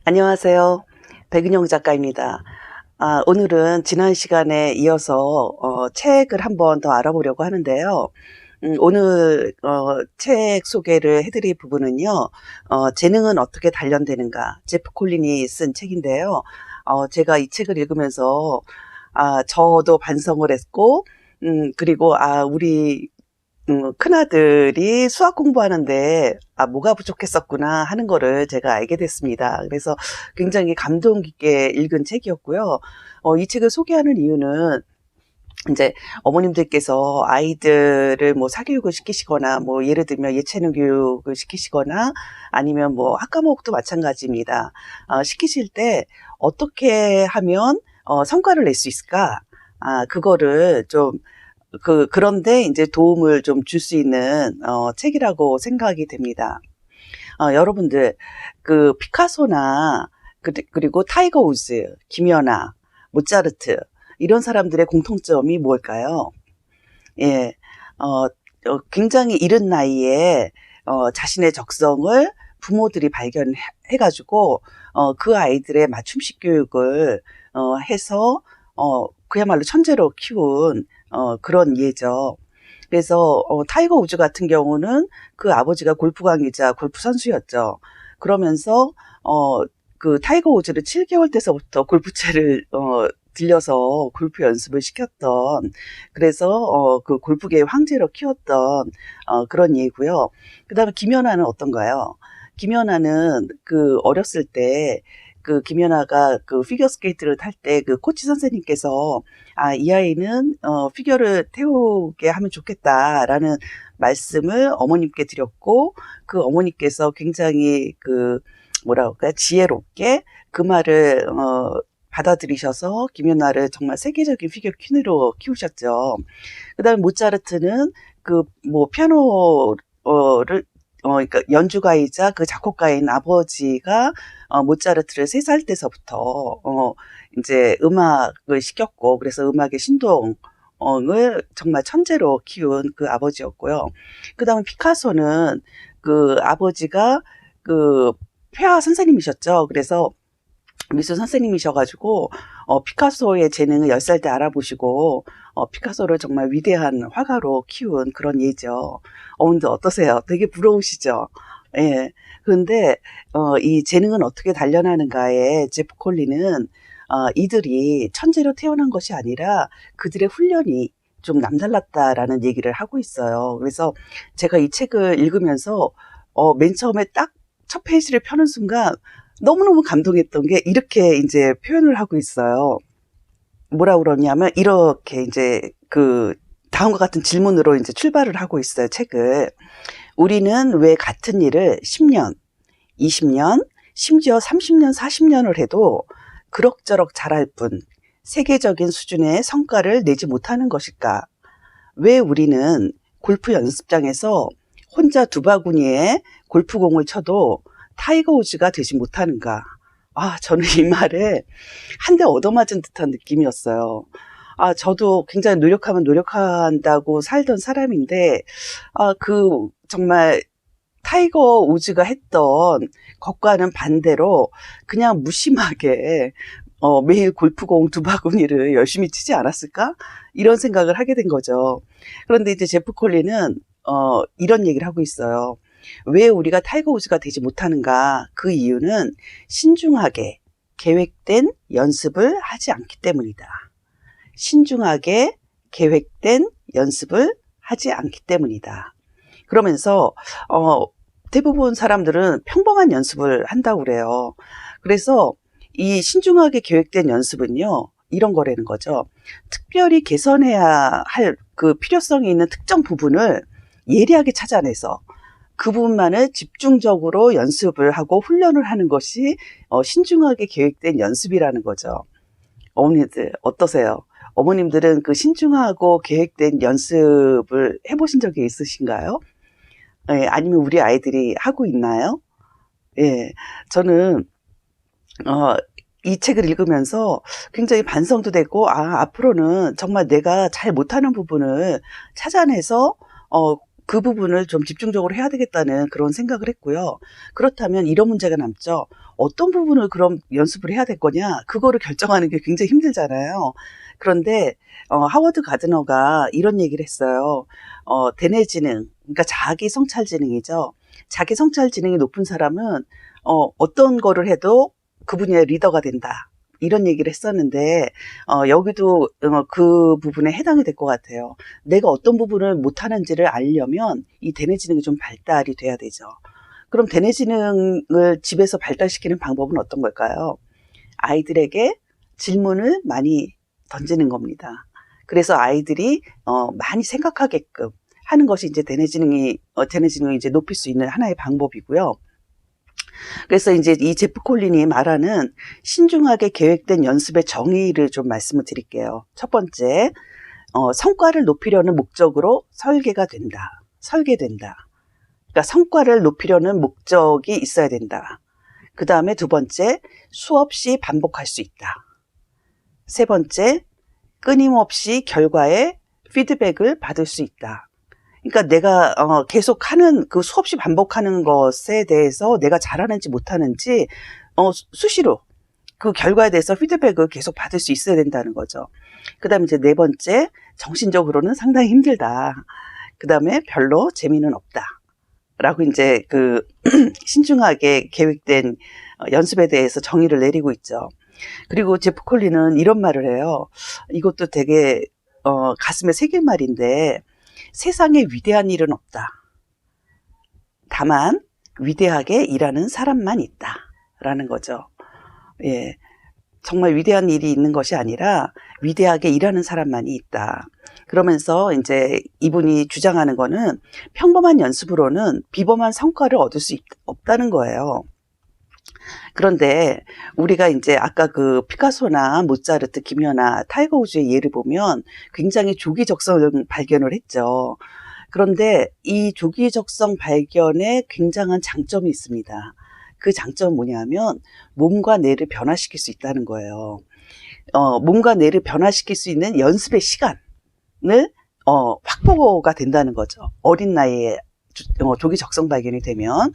안녕하세요. 백은영 작가입니다. 오늘은 지난 시간에 이어서 책을 한번 더 알아보려고 하는데요. 오늘 책 소개를 해드릴 부분은요. 재능은 어떻게 단련되는가, 제프 콜린이 쓴 책인데요. 제가 이 책을 읽으면서 저도 반성을 했고, 그리고 우리 큰아들이 수학 공부하는데 뭐가 부족했었구나 하는 거를 제가 알게 됐습니다. 그래서 굉장히 감동 깊게 읽은 책이었고요. 이 책을 소개하는 이유는 이제 어머님들께서 아이들을 뭐 사교육을 시키시거나, 뭐 예를 들면 예체능 교육을 시키시거나, 아니면 뭐 학과목도 마찬가지입니다. 시키실 때 어떻게 하면 성과를 낼 수 있을까? 그거를 좀 그런데 이제 도움을 좀 줄 수 있는 책이라고 생각이 됩니다. 여러분들 피카소나 그리고 타이거 우즈, 김연아, 모차르트 이런 사람들의 공통점이 뭘까요? 예, 굉장히 이른 나이에 자신의 적성을 부모들이 발견해가지고 그 아이들의 맞춤식 교육을 해서 그야말로 천재로 키운 그런 예죠. 그래서 타이거 우즈 같은 경우는 그 아버지가 골프 강의자, 골프 선수였죠. 그러면서 그 타이거 우즈를 7개월 때서부터 골프채를 들려서 골프 연습을 시켰던, 그래서 그 골프계의 황제로 키웠던 그런 예고요. 그다음에 김연아는 어떤가요? 김연아는 그 어렸을 때 그 김연아가 그 피겨스케이트를 탈 때 그 코치 선생님께서 이 아이는 피겨를 태우게 하면 좋겠다라는 말씀을 어머님께 드렸고, 그 어머니께서 굉장히 그 뭐라 그럴까, 지혜롭게 그 말을 받아들이셔서 김연아를 정말 세계적인 피겨 퀸으로 키우셨죠. 그다음에 모차르트는 그 뭐 피아노를 그러니까 연주가이자 그 작곡가인 아버지가 모차르트를 3살 때서부터 이제 음악을 시켰고, 그래서 음악의 신동을 정말 천재로 키운 그 아버지였고요. 그다음에 피카소는 그 아버지가 그 회화 선생님이셨죠. 그래서 미술 선생님이셔가지고 피카소의 재능을 10살 때 알아보시고 피카소를 정말 위대한 화가로 키운 그런 예죠. 근데 어떠세요? 되게 부러우시죠? 예. 그런데 이 재능은 어떻게 단련하는가에 제프 콜린은 이들이 천재로 태어난 것이 아니라 그들의 훈련이 좀 남달랐다라는 얘기를 하고 있어요. 그래서 제가 이 책을 읽으면서 맨 처음에 딱 첫 페이지를 펴는 순간 너무너무 감동했던 게 이렇게 이제 표현을 하고 있어요. 뭐라 그러냐면 이렇게 이제 그 다음과 같은 질문으로 이제 출발을 하고 있어요, 책을. 우리는 왜 같은 일을 10년, 20년, 심지어 30년, 40년을 해도 그럭저럭 잘할 뿐 세계적인 수준의 성과를 내지 못하는 것일까? 왜 우리는 골프 연습장에서 혼자 두 바구니에 골프공을 쳐도 타이거 우즈가 되지 못하는가? 저는 이 말에 한 대 얻어맞은 듯한 느낌이었어요. 저도 굉장히 노력하면 노력한다고 살던 사람인데, 정말 타이거 우즈가 했던 것과는 반대로 그냥 무심하게 매일 골프공 두 바구니를 열심히 치지 않았을까? 이런 생각을 하게 된 거죠. 그런데 이제 제프 콜린은 이런 얘기를 하고 있어요. 왜 우리가 타이거 우즈가 되지 못하는가? 그 이유는 신중하게 계획된 연습을 하지 않기 때문이다. 신중하게 계획된 연습을 하지 않기 때문이다. 그러면서 대부분 사람들은 평범한 연습을 한다고 그래요. 그래서 이 신중하게 계획된 연습은요, 이런 거라는 거죠. 특별히 개선해야 할 그 필요성이 있는 특정 부분을 예리하게 찾아내서 그 부분만을 집중적으로 연습을 하고 훈련을 하는 것이 신중하게 계획된 연습이라는 거죠. 어머니들 어떠세요? 어머님들은 그 신중하고 계획된 연습을 해보신 적이 있으신가요? 예, 아니면 우리 아이들이 하고 있나요? 예, 저는 이 책을 읽으면서 굉장히 반성도 되고, 앞으로는 정말 내가 잘 못하는 부분을 찾아내서 그 부분을 좀 집중적으로 해야 되겠다는 그런 생각을 했고요. 그렇다면 이런 문제가 남죠. 어떤 부분을 그럼 연습을 해야 될 거냐? 그거를 결정하는 게 굉장히 힘들잖아요. 그런데 하워드 가드너가 이런 얘기를 했어요. 대뇌 지능, 그러니까 자기 성찰 지능이죠. 자기 성찰 지능이 높은 사람은 어떤 거를 해도 그 분야의 리더가 된다. 이런 얘기를 했었는데 여기도 그 부분에 해당이 될 것 같아요. 내가 어떤 부분을 못하는지를 알려면 이 대뇌 지능이 좀 발달이 돼야 되죠. 그럼 대뇌 지능을 집에서 발달시키는 방법은 어떤 걸까요? 아이들에게 질문을 많이 던지는 겁니다. 그래서 아이들이 많이 생각하게끔 하는 것이 이제 대뇌 지능을 이제 높일 수 있는 하나의 방법이고요. 그래서 이제 이 제프 콜린이 말하는 신중하게 계획된 연습의 정의를 좀 말씀을 드릴게요. 첫 번째, 성과를 높이려는 목적으로 설계된다. 그러니까 성과를 높이려는 목적이 있어야 된다. 그 다음에 두 번째, 수없이 반복할 수 있다. 세 번째, 끊임없이 결과에 피드백을 받을 수 있다. 그러니까 내가 계속 하는 그 수없이 반복하는 것에 대해서 내가 잘하는지 못하는지 수시로 그 결과에 대해서 피드백을 계속 받을 수 있어야 된다는 거죠. 그 다음에 이제 네 번째, 정신적으로는 상당히 힘들다. 그 다음에 별로 재미는 없다. 라고 이제 그 신중하게 계획된 연습에 대해서 정의를 내리고 있죠. 그리고 제프 콜린은 이런 말을 해요. 이것도 되게 가슴에 새길 말인데, 세상에 위대한 일은 없다. 다만 위대하게 일하는 사람만 있다. 라는 거죠. 예, 정말 위대한 일이 있는 것이 아니라 위대하게 일하는 사람만이 있다. 그러면서 이제 이분이 주장하는 거는 평범한 연습으로는 비범한 성과를 얻을 수 없다는 거예요. 그런데 우리가 이제 아까 그 피카소나 모차르트, 김연아, 타이거 우즈의 예를 보면 굉장히 조기적성 발견을 했죠. 그런데 이 조기적성 발견에 굉장한 장점이 있습니다. 그 장점은 뭐냐면 몸과 뇌를 변화시킬 수 있다는 거예요. 몸과 뇌를 변화시킬 수 있는 연습의 시간을 확보가 된다는 거죠. 어린 나이에 조기적성 발견이 되면.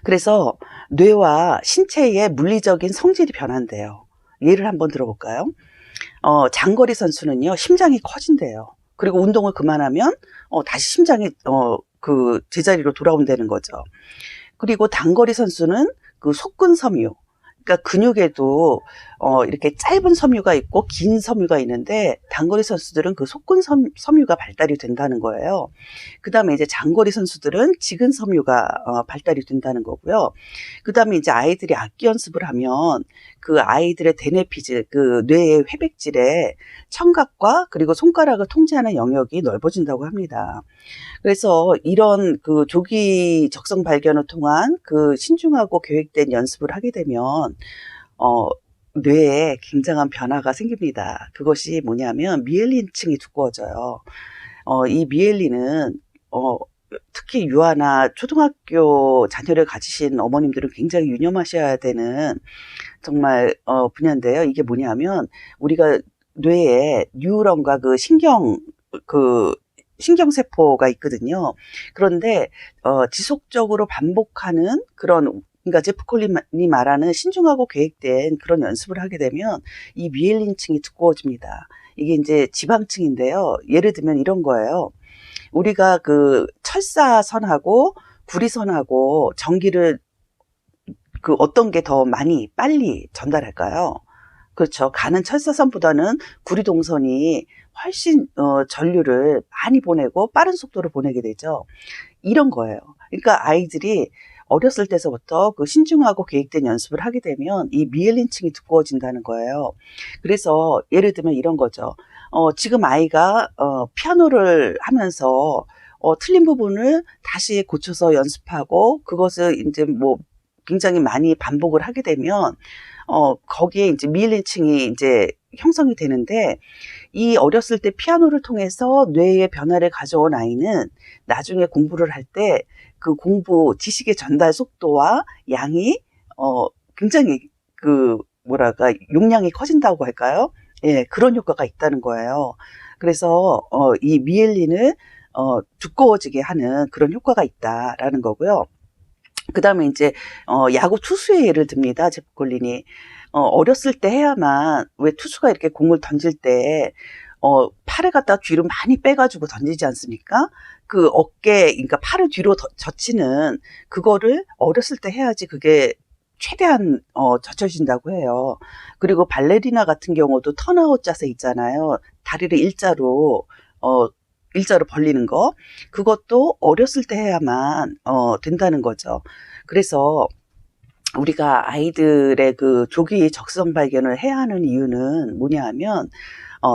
그래서 뇌와 신체의 물리적인 성질이 변한대요. 예를 한번 들어볼까요? 장거리 선수는요, 심장이 커진대요. 그리고 운동을 그만하면 다시 심장이 그 제자리로 돌아온다는 거죠. 그리고 단거리 선수는 그 속근 섬유, 그러니까 근육에도 이렇게 짧은 섬유가 있고 긴 섬유가 있는데 단거리 선수들은 그 속근 섬유가 발달이 된다는 거예요. 그 다음에 이제 장거리 선수들은 지근 섬유가 발달이 된다는 거고요. 그 다음에 이제 아이들이 악기 연습을 하면 그 아이들의 대뇌피질, 그 뇌의 회백질에 청각과 그리고 손가락을 통제하는 영역이 넓어진다고 합니다. 그래서 이런 그 조기 적성 발견을 통한 그 신중하고 계획된 연습을 하게 되면 뇌에 굉장한 변화가 생깁니다. 그것이 뭐냐면 미엘린층이 두꺼워져요. 이 미엘린은 특히 유아나 초등학교 자녀를 가지신 어머님들은 굉장히 유념하셔야 되는 정말 분야인데요. 이게 뭐냐면 우리가 뇌에 뉴런과 그 신경세포가 있거든요. 그런데 지속적으로 반복하는 그런, 그러니까 제프 콜린이 말하는 신중하고 계획된 그런 연습을 하게 되면 이 미엘린층이 두꺼워집니다. 이게 이제 지방층인데요. 예를 들면 이런 거예요. 우리가 그 철사선하고 구리선하고 전기를 그 어떤 게 더 많이 빨리 전달할까요? 그렇죠. 가는 철사선보다는 구리동선이 훨씬 전류를 많이 보내고 빠른 속도로 보내게 되죠. 이런 거예요. 그러니까 아이들이 어렸을 때서부터 그 신중하고 계획된 연습을 하게 되면 이 미엘린층이 두꺼워진다는 거예요. 그래서 예를 들면 이런 거죠. 지금 아이가 피아노를 하면서 틀린 부분을 다시 고쳐서 연습하고 그것을 이제 뭐 굉장히 많이 반복을 하게 되면 거기에 이제 미엘린층이 이제 형성이 되는데, 이 어렸을 때 피아노를 통해서 뇌의 변화를 가져온 아이는 나중에 공부를 할 때 그 공부 지식의 전달 속도와 양이 굉장히 그 뭐랄까 용량이 커진다고 할까요? 예, 그런 효과가 있다는 거예요. 그래서 이 미엘린을 두꺼워지게 하는 그런 효과가 있다라는 거고요. 그다음에 이제 야구 투수의 예를 듭니다. 제프 콜린이. 어렸을 때 해야만 왜 투수가 이렇게 공을 던질 때 팔을 갖다 뒤로 많이 빼 가지고 던지지 않습니까? 그 어깨 그러니까 팔을 뒤로 젖히는 그거를 어렸을 때 해야지 그게 최대한 젖혀진다고 해요. 그리고 발레리나 같은 경우도 턴아웃 자세 있잖아요. 다리를 일자로 벌리는 거. 그것도 어렸을 때 해야만 된다는 거죠. 그래서 우리가 아이들의 그 조기 적성 발견을 해야 하는 이유는 뭐냐 하면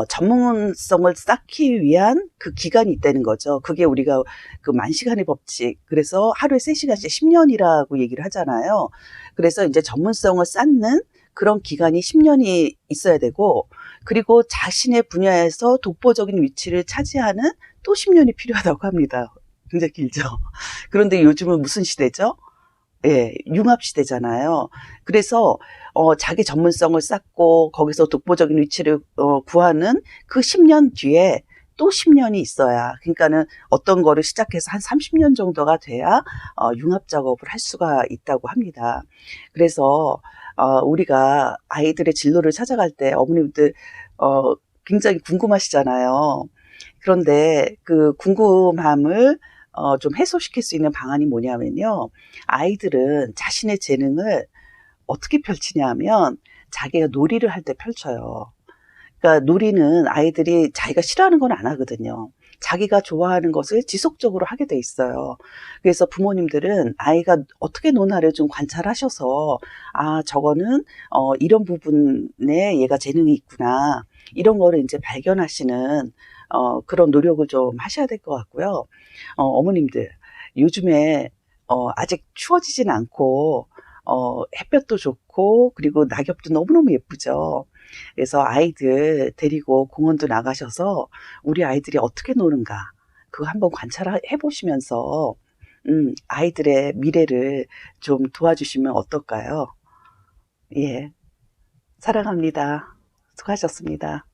전문성을 쌓기 위한 그 기간이 있다는 거죠. 그게 우리가 그 만시간의 법칙. 그래서 하루에 3시간씩 10년이라고 얘기를 하잖아요. 그래서 이제 전문성을 쌓는 그런 기간이 10년이 있어야 되고, 그리고 자신의 분야에서 독보적인 위치를 차지하는 또 10년이 필요하다고 합니다. 굉장히 길죠. 그런데 요즘은 무슨 시대죠? 예, 융합 시대잖아요. 그래서 자기 전문성을 쌓고 거기서 독보적인 위치를 구하는 그 10년 뒤에 또 10년이 있어야, 그러니까는 어떤 거를 시작해서 한 30년 정도가 돼야 융합 작업을 할 수가 있다고 합니다. 그래서 우리가 아이들의 진로를 찾아갈 때 어머님들 굉장히 궁금하시잖아요. 그런데 그 궁금함을 좀 해소시킬 수 있는 방안이 뭐냐면요. 아이들은 자신의 재능을 어떻게 펼치냐 하면 자기가 놀이를 할 때 펼쳐요. 그러니까 놀이는 아이들이 자기가 싫어하는 건 안 하거든요. 자기가 좋아하는 것을 지속적으로 하게 돼 있어요. 그래서 부모님들은 아이가 어떻게 노나를 좀 관찰하셔서, 아, 저거는 이런 부분에 얘가 재능이 있구나. 이런 거를 이제 발견하시는 그런 노력을 좀 하셔야 될 것 같고요. 어머님들, 요즘에 아직 추워지진 않고 햇볕도 좋고 그리고 낙엽도 너무너무 예쁘죠. 그래서 아이들 데리고 공원도 나가셔서 우리 아이들이 어떻게 노는가 그거 한번 관찰해 보시면서 아이들의 미래를 좀 도와주시면 어떨까요? 예, 사랑합니다. 수고하셨습니다.